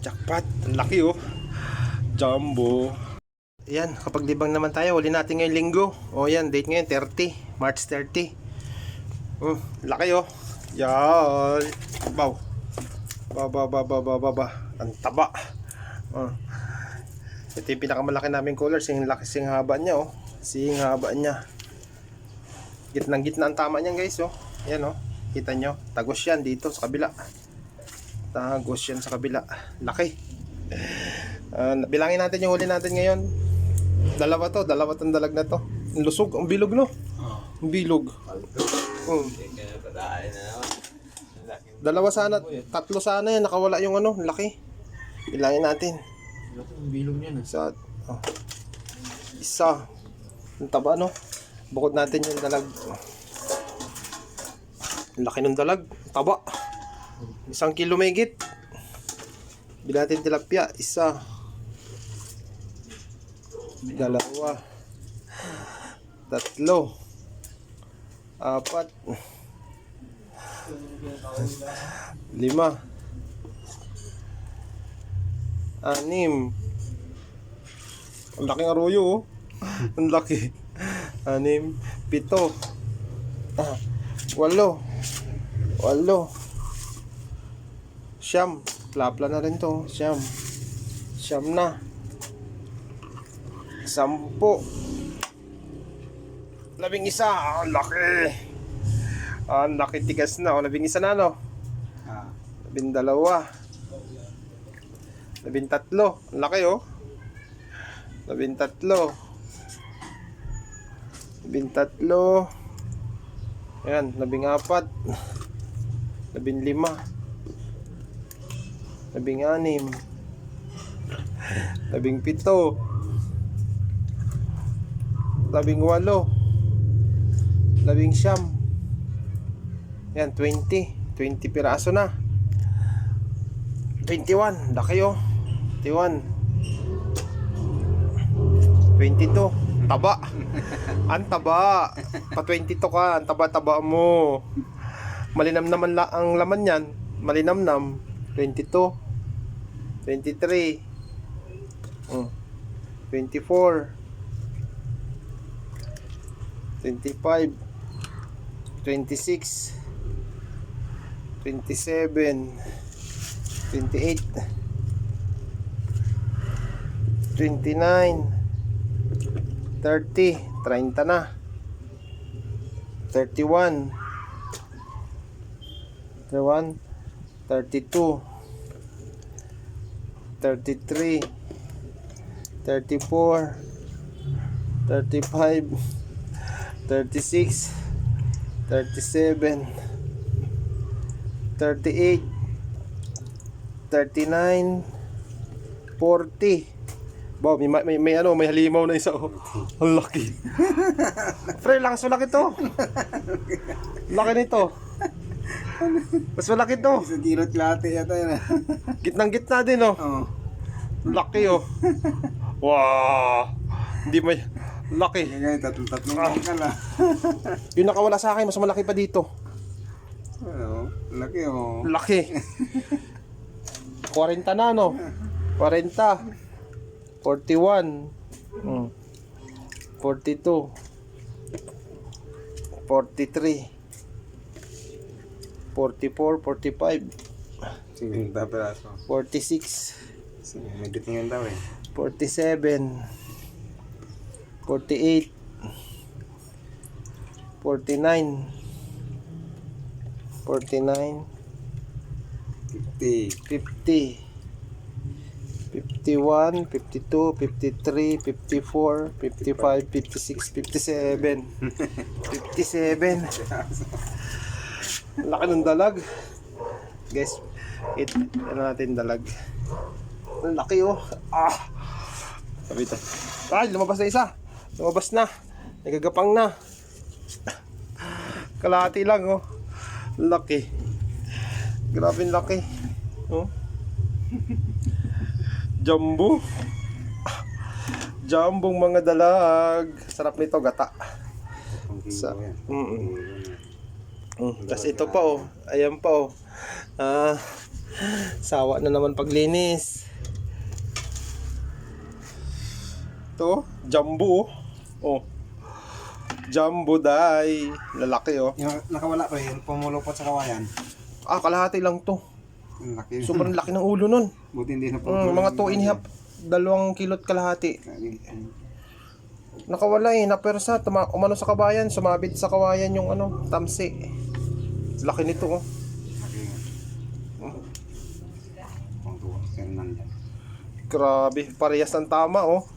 Jackpot. Ang laki oh. Jumbo. Ayan, kapag libang naman tayo, huli natin ngayong linggo. Yan, date ngayon, 30. March 30. Laki oh. Yan. Wow. Ba. Ang taba. Ito yung pinakamalaki namin color. Sing laki, sing haba niya oh. Sing haba niya. Gitnang-gitna ang tama niyan guys oh. Ayan oh. Kita nyo. Tagos yan dito sa kabila. Tagos yan sa kabila. Laki. Bilangin natin yung huli natin ngayon. Dalawa tong dalag na to. Ang lusog, ang bilog no? Ang bilog. Dalawa sana, tatlo sana yan. Nakawala yung ano, laki. Bilangin natin. Ang bilog niya na. Isa. Ang taba no? Bukod natin yung dalag. Ang laki ng dalag. Taba. 1 kilo may higit. Bila natin tilapia. 1. 2. 3. 4. 5. 6. Ang laking arroyo oh. Ang laki. 6. 7. 8. 9. Plapla na rin to. 10 na. 10. 11. Ang laki. Ang laki tigas na. 11 na no. 12. 13. Ang laki oh. 13. 13. Ayan. 14. 15. 16. 17. 18. 19. Yan, 20 piraso na. 21, laki oh. 21. 22, taba. Ang taba. Pa 22 ka, ang taba-taba mo. Malinam naman ang laman yan. Malinamnam. 22. 23. 24. 25. 26. 27. 28. 29. 30. 30 na. 31. 31. 32. 33. 34. 35. 36. 37. 38. 39. 40. Wow, may ano, may halimaw na isa oh. Ang laki. Pre, lang so laki to. Laki nito. Mas malaki to. Sa kirot latte yata yan. Gitnang-gitna din oh. Laki oh. Wow. Hindi may laki. Ngayon, tatlong ka na. Yung nakawala sa akin, mas malaki pa dito. Laki oh. Laki. 40 na no. 40. 41. 42. 43. 44, 45. Sige, peraso. 46. Sige, may tingin daw eh. 47. 48. 49. 49. 50. 50. 51, 52, 53, 54, 55, 56, 57. 57. Laki ng dalag. Guys, ano natin dalag. Ang laki oh. Sabi ito. Lumabas na isa. Lumabas na. Nagagapang na. Kalahati lang oh. Laki. Grabe laki. Oh. Jumbo. Jambong mga dalag. Sarap nito, gata. Tapos ito pa oh. Ayan pa oh. Sawa na naman paglinis. Ito, jumbo. Oh. Jumbo dai. Lalaki oh. Yung nakawala ko yung pumulupot sa kawayan. Ah, kalahati lang to. Ang laki. Sobrang laki ng ulo nun. Buti hindi na Mga 2.5, 2 kilot kalahati. Nakawala eh, napersa, umano sa kabayan, sumabit sa kawayan yung ano, tamsi. Laki nito oh. Laki nga. Pang tuwa. Kaya nandyan. Grabe, parehas ang tama oh.